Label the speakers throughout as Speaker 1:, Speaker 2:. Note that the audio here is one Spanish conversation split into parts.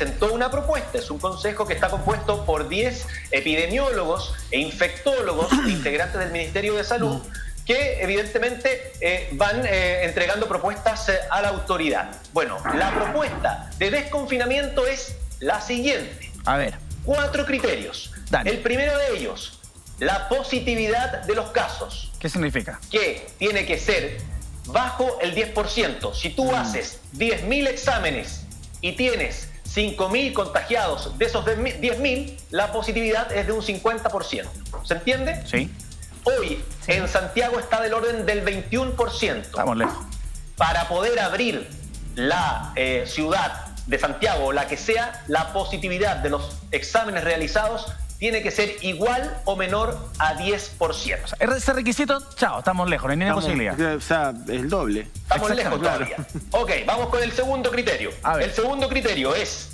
Speaker 1: presentó una propuesta. Es un consejo que está compuesto por 10 epidemiólogos e infectólogos integrantes del Ministerio de Salud que evidentemente van entregando propuestas a la autoridad. Bueno, la propuesta de desconfinamiento es la siguiente.
Speaker 2: A ver.
Speaker 1: 4 criterios.
Speaker 2: Dale.
Speaker 1: El primero de ellos, la positividad de los casos.
Speaker 2: ¿Qué significa?
Speaker 1: Que tiene que ser bajo el 10%. Si tú haces 10.000 exámenes y tienes 5.000 contagiados de esos 10.000, la positividad es de un 50%. ¿Se entiende?
Speaker 2: Sí.
Speaker 1: Hoy en Santiago está del orden del 21%.
Speaker 2: Estamos lejos.
Speaker 1: Para poder abrir la ciudad de Santiago o la que sea, la positividad de los exámenes realizados tiene que ser igual o menor a 10%. O sea,
Speaker 2: ese requisito, chao, estamos lejos, no hay ninguna posibilidad.
Speaker 3: O sea, el doble.
Speaker 1: Estamos lejos todavía. Ok, vamos con el segundo criterio. El segundo criterio es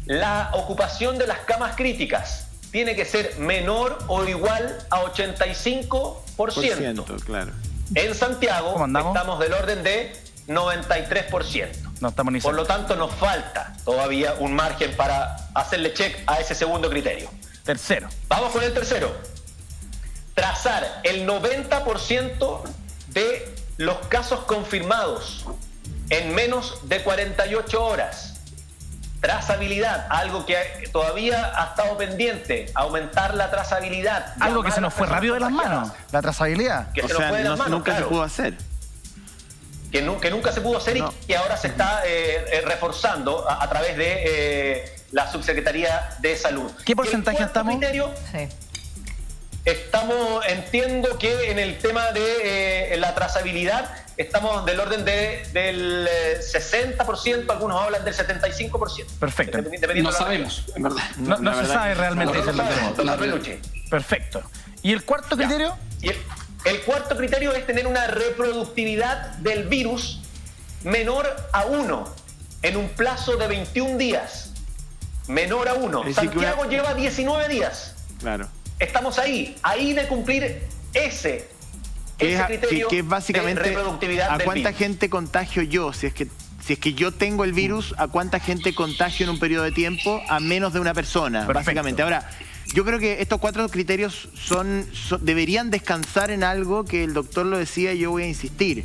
Speaker 1: la ocupación de las camas críticas. Tiene que ser menor o igual a 85%.
Speaker 3: Claro.
Speaker 1: En Santiago estamos del orden de 93%.
Speaker 2: No estamos ni cerca.
Speaker 1: Por lo tanto, nos falta todavía un margen para hacerle check a ese segundo criterio.
Speaker 2: Tercero.
Speaker 1: Vamos con el tercero. Trazar el 90% de los casos confirmados en menos de 48 horas. Trazabilidad, algo que todavía ha estado pendiente, aumentar la trazabilidad.
Speaker 2: Algo que se nos fue rápido de las manos, la trazabilidad.
Speaker 1: Que se nos fue de las manos,
Speaker 3: nunca se pudo hacer.
Speaker 1: Que nunca se pudo hacer y que ahora se está reforzando a través de la Subsecretaría de Salud.
Speaker 2: ¿Qué porcentaje estamos?
Speaker 1: Estamos, entiendo que en el tema de la trazabilidad estamos del orden del 60%, algunos hablan del 75%.
Speaker 2: Perfecto.
Speaker 4: No sabemos, en verdad.
Speaker 2: No se sabe realmente.
Speaker 1: Perfecto.
Speaker 2: ¿Y el cuarto criterio?
Speaker 1: Y el cuarto criterio es tener una reproductividad del virus menor a 1 en un plazo de 21 días. Menor a 1. Santiago lleva 19 días.
Speaker 3: Claro.
Speaker 1: Estamos ahí de cumplir ese criterio
Speaker 3: que es básicamente
Speaker 1: de reproductividad
Speaker 3: a
Speaker 1: del
Speaker 3: cuánta
Speaker 1: virus.
Speaker 3: gente contagio yo, si es que yo tengo el virus, a cuánta gente contagio en un periodo de tiempo a menos de una persona. Perfecto. Básicamente. Ahora, yo creo que estos 4 criterios deberían descansar en algo que el doctor lo decía y yo voy a insistir.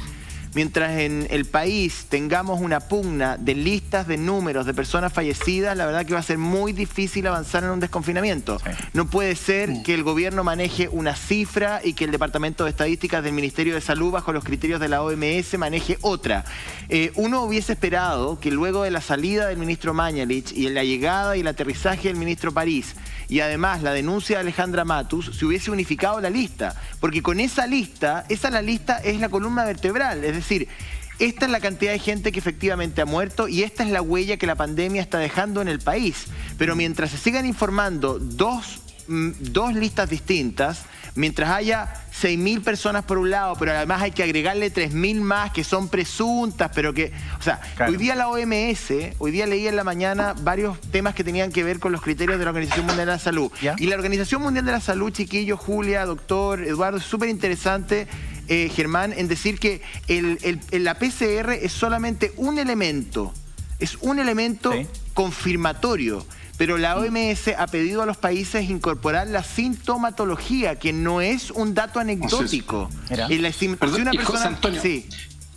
Speaker 3: Mientras en el país tengamos una pugna de listas de números de personas fallecidas, la verdad que va a ser muy difícil avanzar en un desconfinamiento. Sí. No puede ser que el gobierno maneje una cifra y que el Departamento de Estadísticas del Ministerio de Salud, bajo los criterios de la OMS, maneje otra. Uno hubiese esperado que luego de la salida del ministro Mañalich y la llegada y el aterrizaje del ministro París, y además la denuncia de Alejandra Matus, se hubiese unificado la lista. Porque con esa lista es la columna vertebral. Es decir, esta es la cantidad de gente que efectivamente ha muerto y esta es la huella que la pandemia está dejando en el país. Pero mientras se sigan informando dos listas distintas, mientras haya 6.000 personas por un lado, pero además hay que agregarle 3.000 más que son presuntas, pero que... O sea, claro. Hoy día la OMS, hoy día leí en la mañana varios temas que tenían que ver con los criterios de la Organización Mundial de la Salud. ¿Ya? Y la Organización Mundial de la Salud, chiquillo, Julia, doctor, Eduardo, es súper interesante, Germán, en decir que la PCR es solamente un elemento, confirmatorio. Pero la OMS ha pedido a los países incorporar la sintomatología, que no es un dato anecdótico.
Speaker 4: Perdón, José Antonio.
Speaker 3: Sí.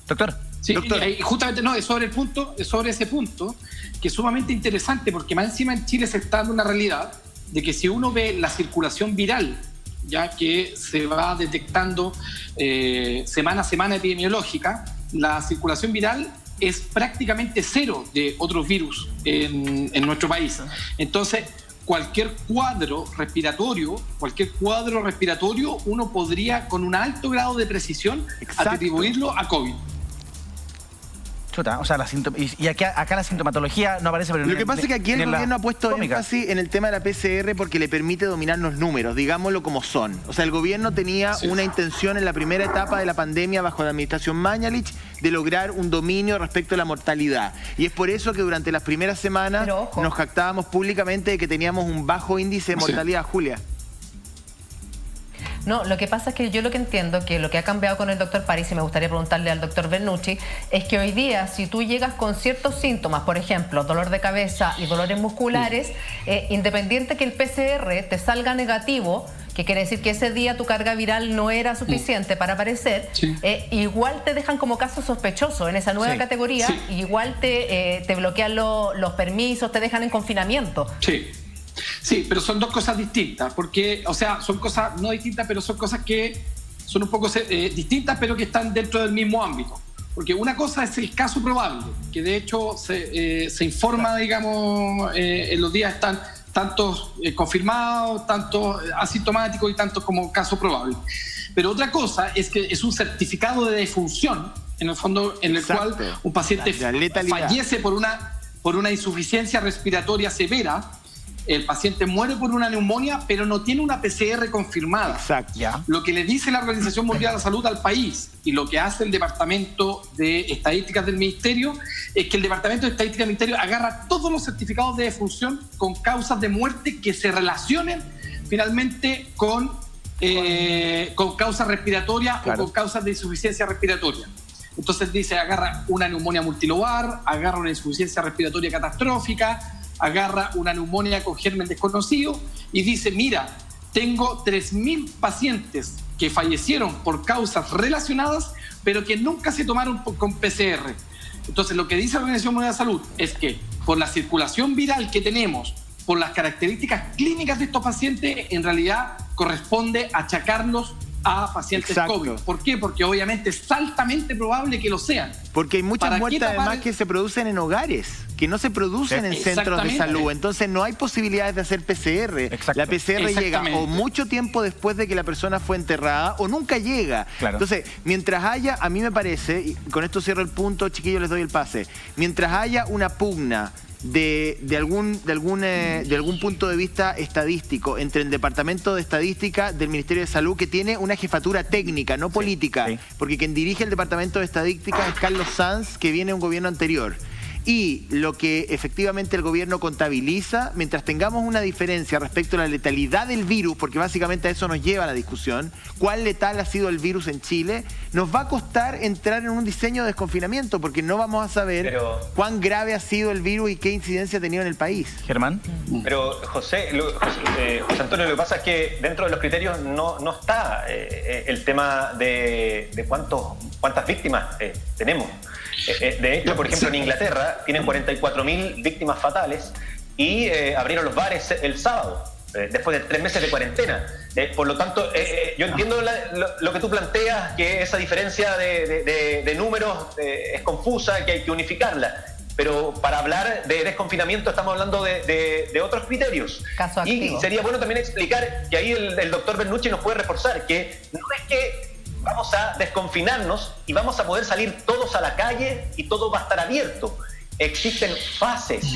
Speaker 2: Doctor.
Speaker 4: Sí,
Speaker 3: Doctor.
Speaker 4: Justamente es sobre ese punto, que es sumamente interesante, porque más encima en Chile se está dando una realidad de que si uno ve la circulación viral, ya que se va detectando semana a semana epidemiológica, la circulación viral es prácticamente cero de otros virus en nuestro país. Entonces, cualquier cuadro respiratorio, uno podría, con un alto grado de precisión, atribuirlo a COVID.
Speaker 2: Chuta, o sea, y acá la sintomatología no aparece. Pero
Speaker 3: lo que pasa es que aquí el gobierno ha puesto énfasis en el tema de la PCR porque le permite dominar los números, digámoslo como son. O sea, el gobierno tenía una intención en la primera etapa de la pandemia bajo la administración Mañalich de lograr un dominio respecto a la mortalidad. Y es por eso que durante las primeras semanas nos jactábamos públicamente de que teníamos un bajo índice de mortalidad, Julia.
Speaker 5: No, lo que pasa es que yo lo que entiendo que lo que ha cambiado con el doctor París, y me gustaría preguntarle al doctor Bernucci, es que hoy día si tú llegas con ciertos síntomas, por ejemplo, dolor de cabeza y dolores musculares, independiente que el PCR te salga negativo, que quiere decir que ese día tu carga viral no era suficiente para aparecer, igual te dejan como caso sospechoso en esa nueva categoría, igual te bloquean los permisos, te dejan en confinamiento.
Speaker 4: Sí, pero son dos cosas distintas, porque, o sea, son cosas no distintas, pero son cosas que son un poco distintas, pero que están dentro del mismo ámbito. Porque una cosa es el caso probable, que de hecho se informa, digamos, en los días están tantos confirmados, tantos asintomáticos y tantos como caso probable. Pero otra cosa es que es un certificado de defunción, en el fondo, en el cual un paciente fallece por una insuficiencia respiratoria severa. El paciente muere por una neumonía, pero no tiene una PCR confirmada. Lo que le dice la Organización Mundial de la Salud al país y lo que hace el Departamento de Estadísticas del Ministerio es que el Departamento de Estadísticas del Ministerio agarra todos los certificados de defunción con causas de muerte que se relacionen finalmente con causas respiratorias o con causas de insuficiencia respiratoria. Entonces dice, agarra una neumonía multilobar, agarra una insuficiencia respiratoria catastrófica, agarra una neumonía con germen desconocido y dice, mira, tengo 3.000 pacientes que fallecieron por causas relacionadas, pero que nunca se tomaron con PCR. Entonces, lo que dice la Organización Mundial de la Salud es que por la circulación viral que tenemos, por las características clínicas de estos pacientes, en realidad corresponde achacarlos a pacientes COVID. ¿Por qué? Porque obviamente es altamente probable que lo sean.
Speaker 3: Porque hay muchas muertes además que se producen en hogares, que no se producen en centros de salud. Entonces no hay posibilidades de hacer PCR. La PCR llega o mucho tiempo después de que la persona fue enterrada o nunca llega. Entonces, mientras haya, a mí me parece, y con esto cierro el punto, chiquillos, les doy el pase, mientras haya una pugna de algún punto de vista estadístico entre el Departamento de Estadística del Ministerio de Salud, que tiene una jefatura técnica, no política, porque quien dirige el Departamento de Estadística es Carlos Sanz, que viene de un gobierno anterior. Y lo que efectivamente el gobierno contabiliza, mientras tengamos una diferencia respecto a la letalidad del virus, porque básicamente a eso nos lleva la discusión, cuál letal ha sido el virus en Chile, nos va a costar entrar en un diseño de desconfinamiento, porque no vamos a saber cuán grave ha sido el virus y qué incidencia ha tenido en el país.
Speaker 2: Germán.
Speaker 1: Pero José Antonio, lo que pasa es que dentro de los criterios no está el tema de cuántas víctimas tenemos. De hecho, por ejemplo, en Inglaterra tienen 44.000 víctimas fatales y abrieron los bares el sábado, después de 3 meses de cuarentena. Por lo tanto, yo entiendo lo que tú planteas, que esa diferencia de números es confusa, que hay que unificarla. Pero para hablar de desconfinamiento estamos hablando de otros criterios. Y sería bueno también explicar, que ahí el doctor Bernucci nos puede reforzar, que no es que vamos a desconfinarnos y vamos a poder salir todos a la calle y todo va a estar abierto. Existen fases,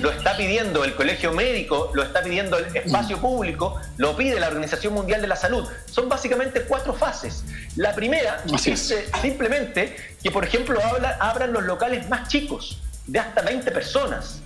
Speaker 1: lo está pidiendo el Colegio Médico, lo está pidiendo el espacio público, lo pide la Organización Mundial de la Salud. Son básicamente 4 fases. La primera es simplemente que, por ejemplo, abran los locales más chicos, de hasta 20 personas,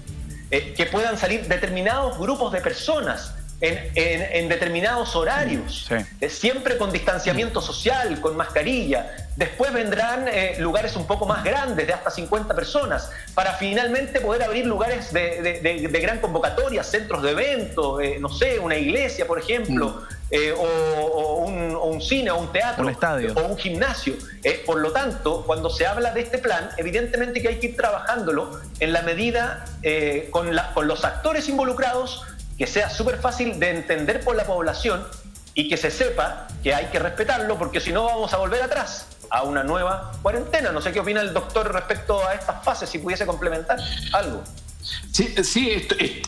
Speaker 1: que puedan salir determinados grupos de personas en determinados horarios, siempre con distanciamiento social, con mascarilla. Después vendrán lugares un poco más grandes, de hasta 50 personas, para finalmente poder abrir lugares de gran convocatoria, centros de eventos, no sé, una iglesia, por ejemplo, o un cine, o un teatro,
Speaker 2: un estadio,
Speaker 1: o un gimnasio. Por lo tanto, cuando se habla de este plan, evidentemente que hay que ir trabajándolo en la medida con los actores involucrados, que sea súper fácil de entender por la población y que se sepa que hay que respetarlo, porque si no vamos a volver atrás a una nueva cuarentena. No sé qué opina el doctor respecto a estas fases, si pudiese complementar algo.
Speaker 4: Sí,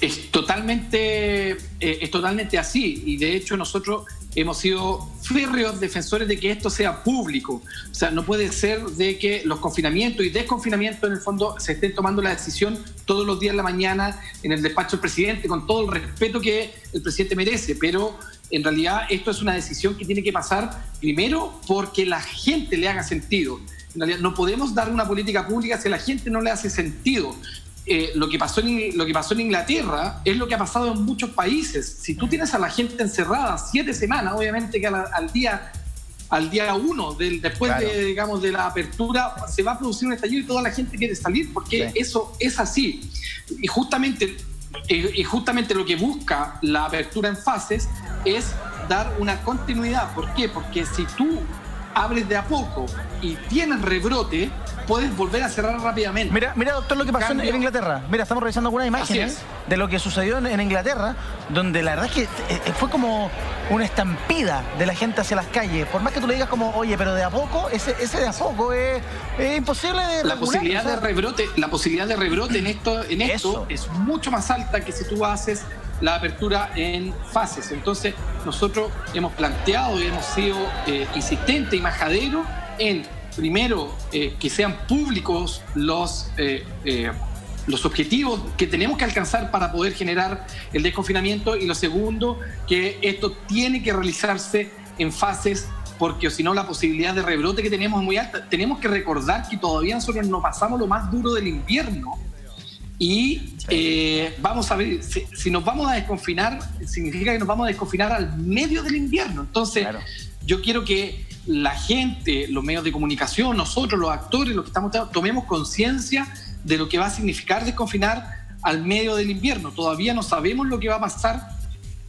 Speaker 4: es totalmente así, y de hecho nosotros hemos sido férreos defensores de que esto sea público. O sea, no puede ser de que los confinamientos y desconfinamientos en el fondo se estén tomando la decisión todos los días en la mañana en el despacho del presidente, con todo el respeto que el presidente merece, pero en realidad esto es una decisión que tiene que pasar primero porque la gente le haga sentido. En realidad no podemos dar una política pública si a la gente no le hace sentido. lo que pasó en Inglaterra es lo que ha pasado en muchos países. Si tú tienes a la gente encerrada 7 semanas, obviamente que al día 1, después de la apertura, se va a producir un estallido y toda la gente quiere salir, porque eso es así. Y justamente lo que busca la apertura en fases es dar una continuidad. ¿Por qué? Porque si tú abres de a poco y tienes rebrote, puedes volver a cerrar rápidamente.
Speaker 2: Mira, doctor, lo que pasó en Inglaterra. Mira, estamos revisando algunas imágenes de lo que sucedió en Inglaterra, donde la verdad es que fue como una estampida de la gente hacia las calles. Por más que tú le digas como, oye, pero de a poco, ese de a poco es imposible de
Speaker 4: la posibilidad de rebrote en esto es mucho más alta que si tú haces la apertura en fases. Entonces, nosotros hemos planteado y hemos sido insistentes y majaderos en, primero, que sean públicos los objetivos que tenemos que alcanzar para poder generar el desconfinamiento, y lo segundo, que esto tiene que realizarse en fases, porque si no la posibilidad de rebrote que tenemos es muy alta. Tenemos que recordar que todavía nosotros no pasamos lo más duro del invierno. Y vamos a ver, si nos vamos a desconfinar, significa que nos vamos a desconfinar al medio del invierno. Entonces, yo quiero que la gente, los medios de comunicación, nosotros, los actores, los que estamos, tomemos conciencia de lo que va a significar desconfinar al medio del invierno. Todavía no sabemos lo que va a pasar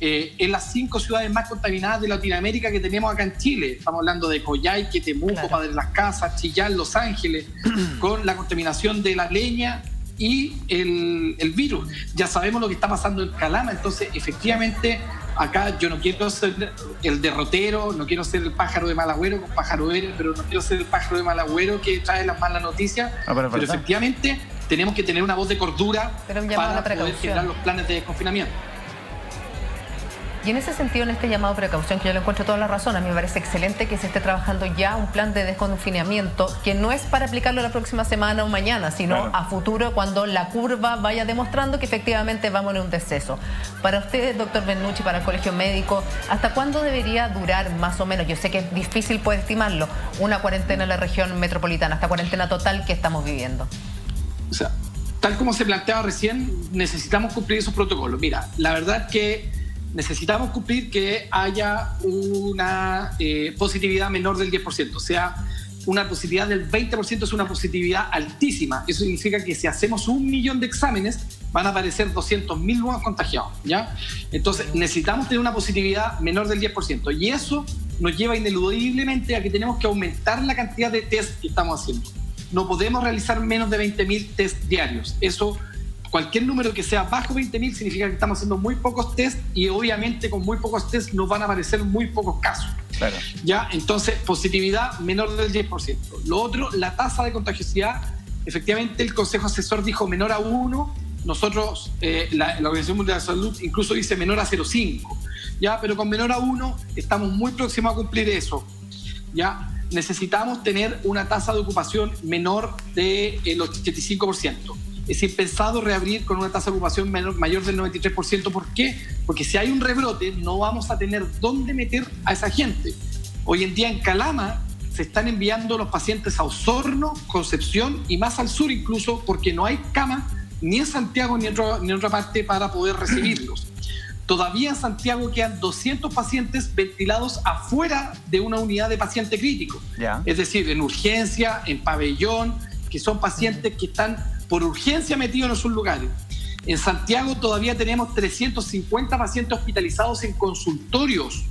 Speaker 4: en las 5 ciudades más contaminadas de Latinoamérica que tenemos acá en Chile. Estamos hablando de Coyhaique, Temuco, Padre Las Casas, Chillán, Los Ángeles, con la contaminación de la leña y el virus. Ya sabemos lo que está pasando en Calama. Entonces, efectivamente, acá yo no quiero ser el derrotero, no quiero ser el pájaro de mal agüero con pájaro verde, pero no quiero ser el pájaro de mal agüero que trae las malas noticias. Pero efectivamente tenemos que tener una voz de cordura para poder generar los planes de desconfinamiento.
Speaker 5: Y en ese sentido, en este llamado a precaución, que yo le encuentro toda la razón, a mí me parece excelente que se esté trabajando ya un plan de desconfinamiento que no es para aplicarlo la próxima semana o mañana, sino a futuro, cuando la curva vaya demostrando que efectivamente vamos en un deceso. Para usted, doctor Bernucci, para el Colegio Médico, ¿hasta cuándo debería durar más o menos? Yo sé que es difícil poder estimarlo, una cuarentena en la región metropolitana, esta cuarentena total que estamos viviendo.
Speaker 4: O sea, tal como se planteaba recién, necesitamos cumplir esos protocolos. Mira, la verdad que necesitamos cumplir que haya una positividad menor del 10%. O sea, una positividad del 20% es una positividad altísima. Eso significa que si hacemos 1 millón de exámenes, van a aparecer 200.000 nuevos contagiados, ¿ya? Entonces, necesitamos tener una positividad menor del 10%. Y eso nos lleva ineludiblemente a que tenemos que aumentar la cantidad de test que estamos haciendo. No podemos realizar menos de 20.000 test diarios. Eso, cualquier número que sea bajo 20.000 significa que estamos haciendo muy pocos test, y obviamente con muy pocos test nos van a aparecer muy pocos casos. Claro. ¿Ya? Entonces, positividad menor del 10%. Lo otro, la tasa de contagiosidad. Efectivamente, el Consejo Asesor dijo menor a 1. Nosotros, la Organización Mundial de la Salud incluso dice menor a 0,5. ¿Ya? Pero con menor a 1 estamos muy próximos a cumplir eso. ¿Ya? Necesitamos tener una tasa de ocupación menor del 85%. Es impensado reabrir con una tasa de ocupación mayor del 93%. ¿Por qué? Porque si hay un rebrote, no vamos a tener dónde meter a esa gente. Hoy en día en Calama se están enviando los pacientes a Osorno, Concepción y más al sur incluso, porque no hay cama ni en Santiago ni en otra parte para poder recibirlos. Todavía en Santiago quedan 200 pacientes ventilados afuera de una unidad de paciente crítico. Es decir, en urgencia, en pabellón, que son pacientes que están por urgencia metidos en esos lugares. En Santiago todavía tenemos 350 pacientes hospitalizados en consultorios,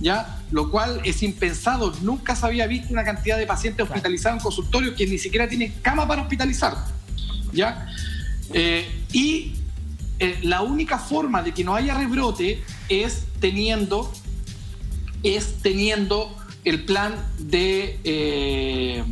Speaker 4: ¿ya? Lo cual es impensado. Nunca se había visto una cantidad de pacientes hospitalizados en consultorios que ni siquiera tienen cama para hospitalizar, ¿ya? La única forma de que no haya rebrote es teniendo el plan de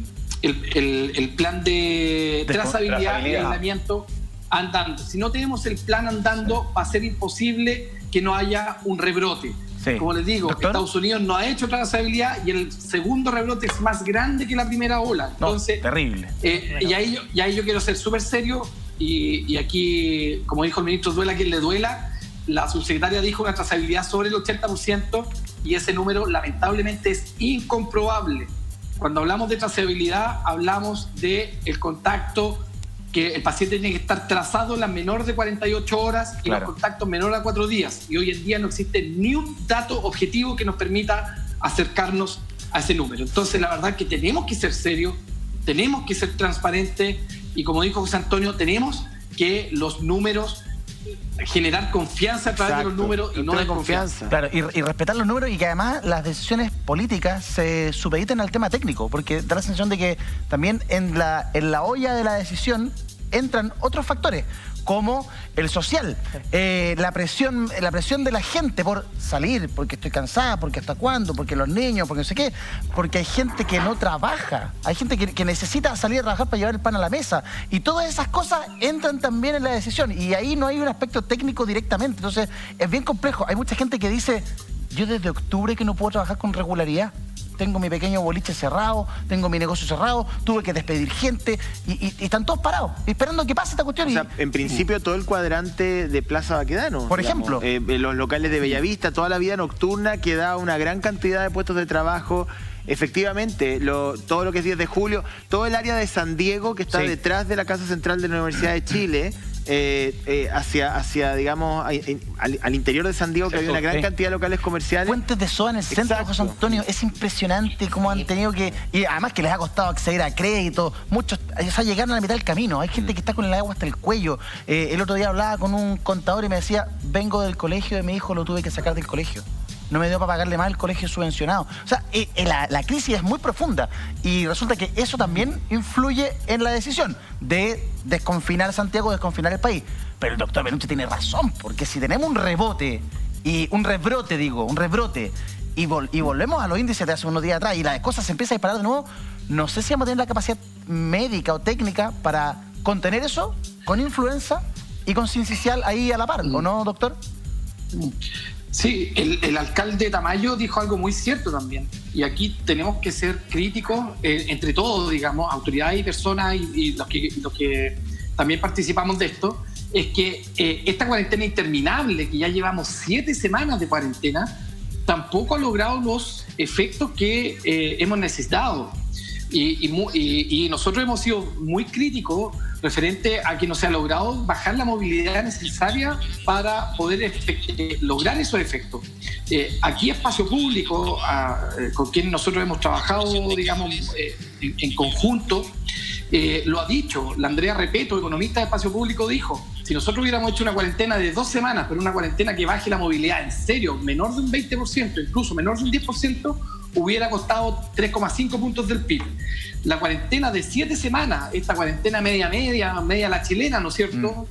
Speaker 4: el plan de trazabilidad y aislamiento andando. Si no tenemos el plan andando, va a ser imposible que no haya un rebrote. Sí. Como les digo, ¿doctor? Estados Unidos no ha hecho trazabilidad y el segundo rebrote es más grande que la primera ola. Entonces,
Speaker 2: terrible.
Speaker 4: Y ahí yo quiero ser súper serio, y aquí, como dijo el ministro, duela a quien le duela, la subsecretaria dijo una trazabilidad sobre el 80% y ese número lamentablemente es incomprobable. Cuando hablamos de trazabilidad, hablamos del contacto que el paciente tiene que estar trazado las menores de 48 horas y los contactos menores a 4 días. Y hoy en día no existe ni un dato objetivo que nos permita acercarnos a ese número. Entonces, la verdad es que tenemos que ser serios, tenemos que ser transparentes y, como dijo José Antonio, tenemos que los números, generar confianza a través de los números y no desconfianza.
Speaker 2: Claro, y respetar los números y que además las decisiones políticas se supediten al tema técnico, porque da la sensación de que también en la olla de la decisión entran otros factores, como el social, la presión de la gente por salir, porque estoy cansada, porque hasta cuándo, porque los niños, porque no sé qué, porque hay gente que no trabaja, hay gente que necesita salir a trabajar para llevar el pan a la mesa, y todas esas cosas entran también en la decisión, y ahí no hay un aspecto técnico directamente, entonces es bien complejo. Hay mucha gente que dice, yo desde octubre que no puedo trabajar con regularidad, tengo mi pequeño boliche cerrado, tengo mi negocio cerrado, tuve que despedir gente y están todos parados, esperando que pase esta cuestión.
Speaker 3: O sea, en principio todo el cuadrante de Plaza Baquedano,
Speaker 2: por ejemplo,
Speaker 3: los locales de Bellavista, toda la vida nocturna que da una gran cantidad de puestos de trabajo. Efectivamente, todo lo que es 10 de julio, todo el área de San Diego que está detrás de la Casa Central de la Universidad de Chile, hacia digamos, al interior de San Diego, que había una gran cantidad de locales comerciales.
Speaker 2: Puentes de soda en el centro de José Antonio, es impresionante cómo han tenido que... Y además que les ha costado acceder a crédito, muchos, o sea, llegaron a la mitad del camino, hay gente que está con el agua hasta el cuello. El otro día hablaba con un contador y me decía, vengo del colegio de mi hijo, lo tuve que sacar del colegio. No me dio para pagarle más el colegio subvencionado. O sea, la crisis es muy profunda y resulta que eso también influye en la decisión de desconfinar Santiago, desconfinar el país. Pero el doctor Benucci tiene razón, porque si tenemos un rebrote, y volvemos a los índices de hace unos días atrás y las cosas se empiezan a disparar de nuevo, no sé si vamos a tener la capacidad médica o técnica para contener eso con influenza y con sincicial ahí a la par, ¿o no, doctor?
Speaker 4: Sí, el alcalde Tamayo dijo algo muy cierto también. Y aquí tenemos que ser críticos entre todos, digamos, autoridades y personas y los que también participamos de esto, es que esta cuarentena interminable, que ya llevamos 7 semanas de cuarentena, tampoco ha logrado los efectos que hemos necesitado. Y nosotros hemos sido muy críticos referente a que no se ha logrado bajar la movilidad necesaria para poder lograr esos efectos. Aquí Espacio Público, con quien nosotros hemos trabajado, digamos, en conjunto, lo ha dicho. La Andrea Repeto, economista de Espacio Público, dijo, si nosotros hubiéramos hecho una cuarentena de 2 semanas, pero una cuarentena que baje la movilidad en serio, menor de un 20%, incluso menor de un 10%, hubiera costado 3,5 puntos del PIB. La cuarentena de 7 semanas, esta cuarentena media la chilena, ¿no es cierto?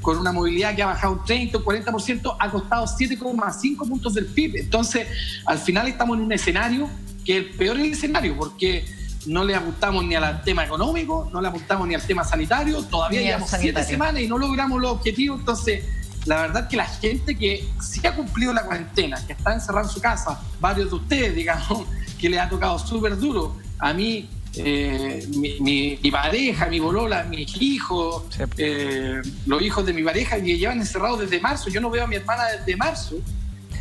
Speaker 4: Con una movilidad que ha bajado un 30 o 40%, ha costado 7,5 puntos del PIB. Entonces, al final estamos en un escenario que es el peor escenario, porque no le apuntamos ni al tema económico, no le apuntamos ni al tema sanitario, todavía llevamos 7 semanas y no logramos los objetivos. Entonces, la verdad que la gente que sí ha cumplido la cuarentena, que está encerrada en su casa, varios de ustedes, digamos, que les ha tocado súper duro. A mí, mi pareja, mi bolola, mis hijos, los hijos de mi pareja que llevan encerrados desde marzo. Yo no veo a mi hermana desde marzo.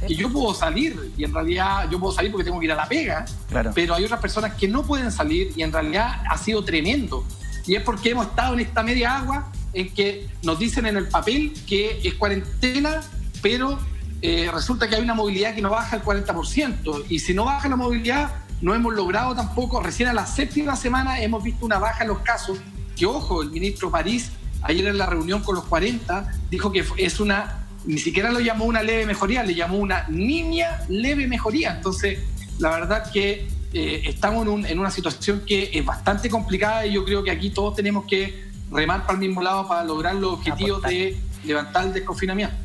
Speaker 4: Que yo puedo salir, y en realidad yo puedo salir porque tengo que ir a la pega, pero hay otras personas que no pueden salir y en realidad ha sido tremendo. Y es porque hemos estado en esta media agua en que nos dicen en el papel que es cuarentena, pero resulta que hay una movilidad que no baja el 40%. Y si no baja la movilidad, no hemos logrado tampoco, recién a la 7ª semana hemos visto una baja en los casos, que ojo, el ministro París, ayer en la reunión con los 40, dijo que es ni siquiera lo llamó una leve mejoría, le llamó una nimia leve mejoría. Entonces, la verdad que estamos en una situación que es bastante complicada y yo creo que aquí todos tenemos que remar para el mismo lado para lograr los objetivos de levantar el desconfinamiento.